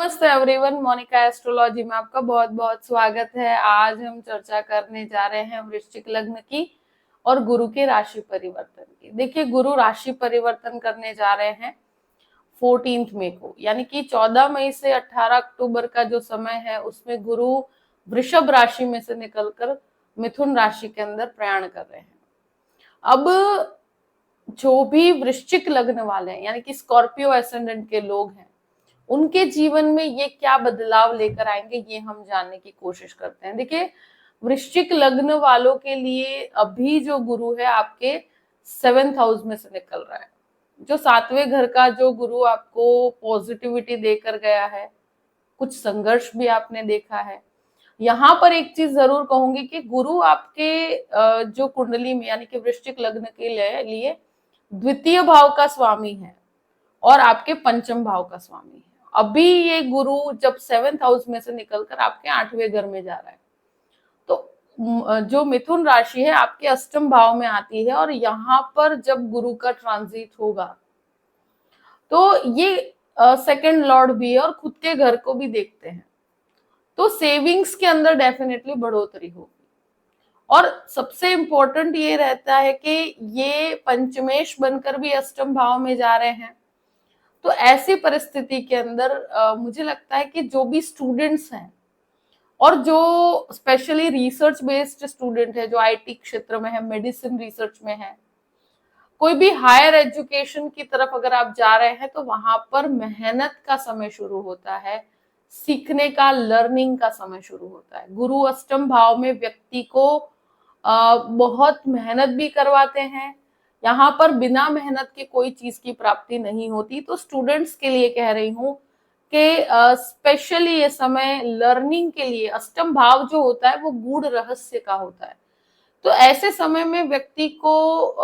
नमस्ते everyone, Monika astrology में आपका बहुत बहुत स्वागत है। आज हम चर्चा करने जा रहे हैं वृश्चिक लग्न की और गुरु के राशि परिवर्तन की। देखिए, गुरु राशि परिवर्तन करने जा रहे हैं 14 मई को, यानी कि 14 मई से 18 अक्टूबर का जो समय है उसमें गुरु वृषभ राशि में से निकलकर मिथुन राशि के अंदर प्रयाण कर रहे हैं। अब जो भी वृश्चिक लग्न वाले हैं, यानी कि स्कॉर्पियो एसेंडेंट के लोग हैं, उनके जीवन में ये क्या बदलाव लेकर आएंगे, ये हम जानने की कोशिश करते हैं। देखिए, वृश्चिक लग्न वालों के लिए अभी जो गुरु है आपके 7th हाउस में से निकल रहा है। जो 7वें घर का जो गुरु आपको पॉजिटिविटी देकर गया है, कुछ संघर्ष भी आपने देखा है। यहाँ पर एक चीज जरूर कहूंगी कि गुरु आपके जो कुंडली में, यानी कि वृश्चिक लग्न के लिए द्वितीय भाव का स्वामी है और आपके पंचम भाव का स्वामी है। अभी ये गुरु जब 7th हाउस में से निकलकर आपके 8वें घर में जा रहा है, तो जो मिथुन राशि है आपके अष्टम भाव में आती है, और यहाँ पर जब गुरु का ट्रांजिट होगा तो ये सेकंड लॉर्ड भी है और खुद के घर को भी देखते हैं, तो सेविंग्स के अंदर डेफिनेटली बढ़ोतरी होगी। और सबसे इंपॉर्टेंट ये रहता है कि ये पंचमेश बनकर भी अष्टम भाव में जा रहे हैं, तो ऐसी परिस्थिति के अंदर मुझे लगता है कि जो भी स्टूडेंट्स हैं और जो स्पेशली रिसर्च बेस्ड स्टूडेंट है, जो आईटी क्षेत्र में है, मेडिसिन रिसर्च में है, कोई भी हायर एजुकेशन की तरफ अगर आप जा रहे हैं, तो वहां पर मेहनत का समय शुरू होता है, सीखने का, लर्निंग का समय शुरू होता है। गुरु अष्टम भाव में व्यक्ति को बहुत मेहनत भी करवाते हैं। यहाँ पर बिना मेहनत के कोई चीज की प्राप्ति नहीं होती। तो स्टूडेंट्स के लिए कह रही हूँ कि स्पेशली ये समय लर्निंग के लिए, अष्टम भाव जो होता है वो गूढ़ रहस्य का होता है, तो ऐसे समय में व्यक्ति को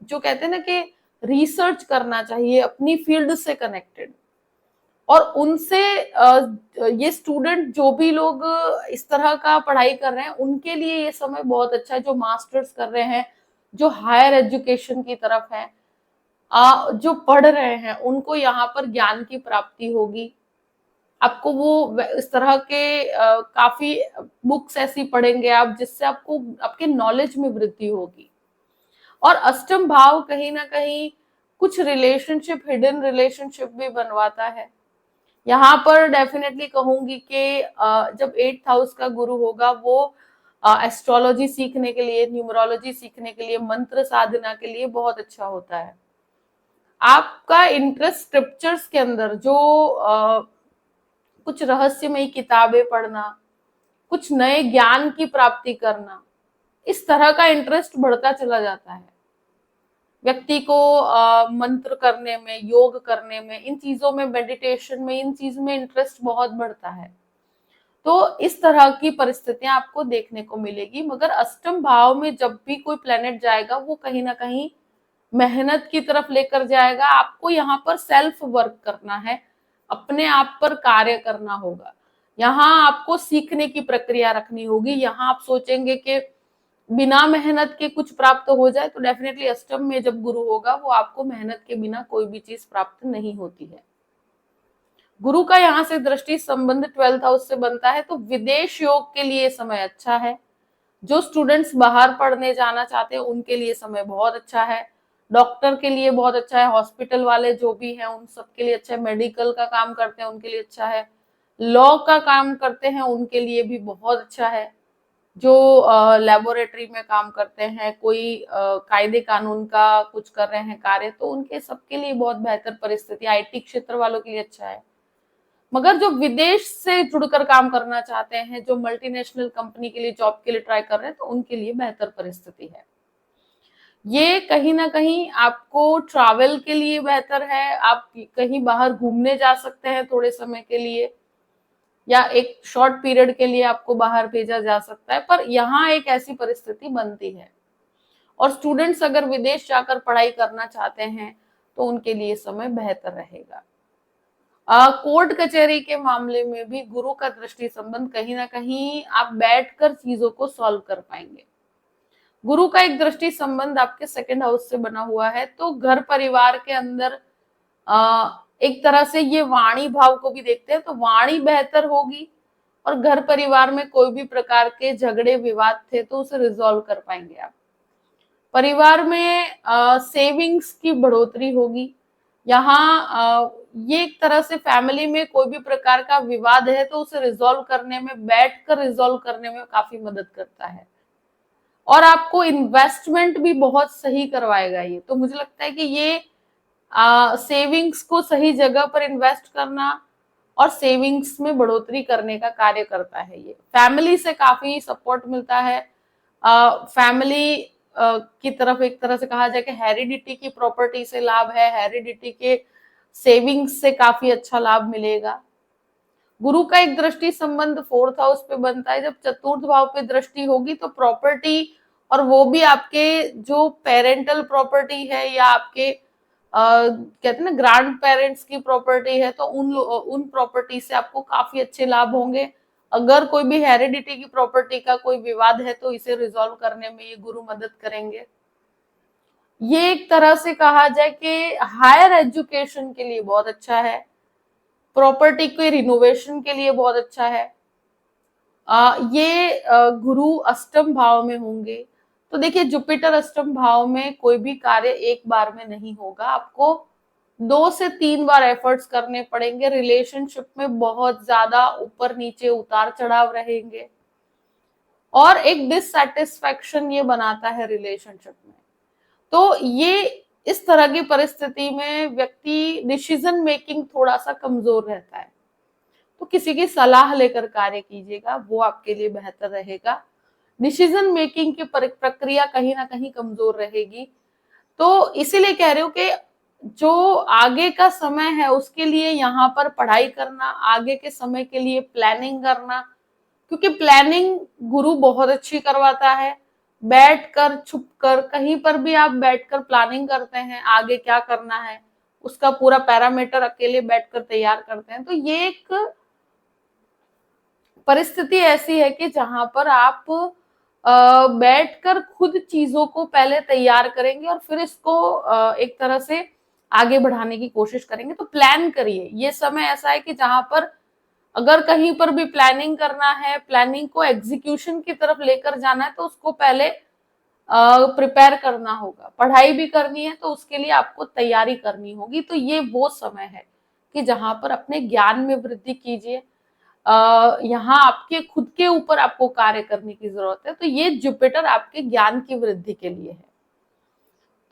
जो कहते हैं ना कि रिसर्च करना चाहिए अपनी फील्ड से कनेक्टेड। और उनसे ये स्टूडेंट जो भी लोग इस तरह का पढ़ाई कर रहे हैं, उनके लिए ये समय बहुत अच्छा है। जो मास्टर्स कर रहे हैं, जो हायर एजुकेशन की तरफ है, जो पढ़ रहे हैं, उनको यहाँ पर ज्ञान की प्राप्ति होगी। आपको वो इस तरह के काफी बुक्स ऐसी पढ़ेंगे आप, जिससे आपको आपके नॉलेज में वृद्धि होगी। और अष्टम भाव कहीं ना कहीं कुछ रिलेशनशिप, हिडन रिलेशनशिप भी बनवाता है। यहाँ पर डेफिनेटली कहूंगी कि जब 8th हाउस का गुरु होगा, वो एस्ट्रोलॉजी सीखने के लिए, न्यूमरोलॉजी सीखने के लिए, मंत्र साधना के लिए बहुत अच्छा होता है। आपका इंटरेस्ट स्क्रिप्चर्स के अंदर, जो कुछ रहस्यमयी किताबें पढ़ना, कुछ नए ज्ञान की प्राप्ति करना, इस तरह का इंटरेस्ट बढ़ता चला जाता है। व्यक्ति को मंत्र करने में, योग करने में, इन चीजों में, मेडिटेशन में, इन चीज में इंटरेस्ट बहुत बढ़ता है। तो इस तरह की परिस्थितियां आपको देखने को मिलेगी। मगर अष्टम भाव में जब भी कोई प्लेनेट जाएगा, वो कहीं ना कहीं मेहनत की तरफ लेकर जाएगा। आपको यहाँ पर सेल्फ वर्क करना है, अपने आप पर कार्य करना होगा। यहाँ आपको सीखने की प्रक्रिया रखनी होगी। यहाँ आप सोचेंगे कि बिना मेहनत के कुछ प्राप्त हो जाए, तो डेफिनेटली अष्टम में जब गुरु होगा, वो आपको मेहनत के बिना कोई भी चीज प्राप्त नहीं होती है। गुरु का यहाँ से दृष्टि संबंध 12th हाउस से बनता है, तो विदेश योग के लिए समय अच्छा है। जो स्टूडेंट्स बाहर पढ़ने जाना चाहते हैं, उनके लिए समय बहुत अच्छा है। डॉक्टर के लिए बहुत अच्छा है, हॉस्पिटल वाले जो भी हैं उन सबके लिए अच्छा है, मेडिकल का काम करते हैं उनके लिए अच्छा है, लॉ का काम करते हैं उनके लिए भी बहुत अच्छा है। जो लेबोरेटरी में काम करते हैं, कोई कायदे कानून का कुछ कर रहे हैं कार्य, तो उनके सबके लिए बहुत बेहतर परिस्थिति। आईटी क्षेत्र वालों के लिए अच्छा है। मगर जो विदेश से जुड़कर काम करना चाहते हैं, जो मल्टीनेशनल कंपनी के लिए जॉब के लिए ट्राई कर रहे हैं, तो उनके लिए बेहतर परिस्थिति है। ये कहीं ना कहीं आपको ट्रैवल के लिए बेहतर है। आप कहीं बाहर घूमने जा सकते हैं थोड़े समय के लिए, या एक शॉर्ट पीरियड के लिए आपको बाहर भेजा जा सकता है। पर यहाँ एक ऐसी परिस्थिति बनती है, और स्टूडेंट्स अगर विदेश जाकर पढ़ाई करना चाहते हैं, तो उनके लिए समय बेहतर रहेगा। कोर्ट कचहरी के मामले में भी गुरु का दृष्टि संबंध, कहीं ना कहीं आप बैठकर चीजों को सॉल्व कर पाएंगे। गुरु का एक दृष्टि संबंध आपके 2nd हाउस से बना हुआ है, तो घर परिवार के अंदर एक तरह से ये वाणी भाव को भी देखते हैं, तो वाणी बेहतर होगी और घर परिवार में कोई भी प्रकार के झगड़े विवाद थे तो उसे रिजॉल्व कर पाएंगे आप। परिवार में सेविंग्स की बढ़ोतरी होगी। यहाँ ये एक तरह से फैमिली में कोई भी प्रकार का विवाद है तो उसे रिजॉल्व करने में, बैठकर रिजॉल्व करने में काफी मदद करता है। और आपको इन्वेस्टमेंट भी बहुत सही करवाएगा ये। तो मुझे लगता है कि ये सेविंग्स को सही जगह पर इन्वेस्ट करना और सेविंग्स में बढ़ोतरी करने का कार्य करता है ये। फैमिली से काफी सपोर्ट मिलता है। फैमिली की तरफ एक तरह से कहा जाए कि हेरिडिटी की प्रॉपर्टी से लाभ है, हेरिडिटी के सेविंग्स से काफी अच्छा लाभ मिलेगा। गुरु का एक दृष्टि संबंध 4th हाउस पे बनता है। जब चतुर्थ भाव पे दृष्टि होगी तो प्रॉपर्टी, और वो भी आपके जो पेरेंटल प्रॉपर्टी है या आपके कहते हैं ना ग्रैंड पेरेंट्स की प्रॉपर्टी है, तो उन प्रॉपर्टी से आपको काफी अच्छे लाभ होंगे। अगर कोई भी हेरिडिटी की प्रॉपर्टी का कोई विवाद है तो इसे रिजॉल्व करने में ये गुरु मदद करेंगे। ये एक तरह से कहा जाए कि हायर एजुकेशन के लिए बहुत अच्छा है, प्रॉपर्टी के रिनोवेशन के लिए बहुत अच्छा है। ये गुरु अष्टम भाव में होंगे तो देखिए जुपिटर अष्टम भाव में कोई भी कार्य एक बार में नहीं होगा, आपको 2 से 3 बार एफर्ट्स करने पड़ेंगे। रिलेशनशिप में बहुत ज्यादा ऊपर नीचे उतार चढ़ाव रहेंगे और एक डिससैटिस्फैक्शन ये बनाता है रिलेशनशिप में। तो ये इस तरह की परिस्थिति में व्यक्ति डिसीजन मेकिंग थोड़ा सा कमजोर रहता है, तो किसी की सलाह लेकर कार्य कीजिएगा, वो आपके लिए बेहतर रहेगा। डिसीजन मेकिंग की प्रक्रिया कहीं ना कहीं कमजोर रहेगी। तो इसीलिए कह रही हूँ कि जो आगे का समय है उसके लिए यहाँ पर पढ़ाई करना, आगे के समय के लिए प्लानिंग करना, क्योंकि प्लानिंग गुरु बहुत अच्छी करवाता है। बैठकर छुपकर कहीं पर भी आप बैठकर प्लानिंग करते हैं, आगे क्या करना है उसका पूरा पैरामीटर अकेले बैठकर तैयार करते हैं, तो ये एक परिस्थिति ऐसी है कि जहां पर आप बैठकर खुद चीजों को पहले तैयार करेंगे और फिर इसको एक तरह से आगे बढ़ाने की कोशिश करेंगे। तो प्लान करिए, ये समय ऐसा है कि जहां पर अगर कहीं पर भी प्लानिंग करना है, प्लानिंग को एग्जीक्यूशन की तरफ लेकर जाना है, तो उसको पहले प्रिपेयर करना होगा। पढ़ाई भी करनी है तो उसके लिए आपको तैयारी करनी होगी। तो ये वो समय है कि जहां पर अपने ज्ञान में वृद्धि कीजिए। यहाँ आपके खुद के ऊपर आपको कार्य करने की जरूरत है, तो ये जुपिटर आपके ज्ञान की वृद्धि के लिए है।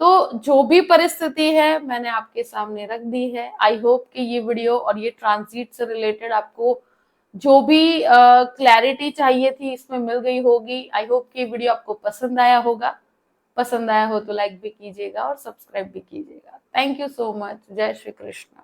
तो जो भी परिस्थिति है मैंने आपके सामने रख दी है। आई होप कि ये वीडियो और ये ट्रांजिट से रिलेटेड आपको जो भी क्लैरिटी चाहिए थी इसमें मिल गई होगी। आई होप कि वीडियो आपको पसंद आया होगा। पसंद आया हो तो लाइक भी कीजिएगा और सब्सक्राइब भी कीजिएगा। Thank you so much. जय श्री कृष्ण।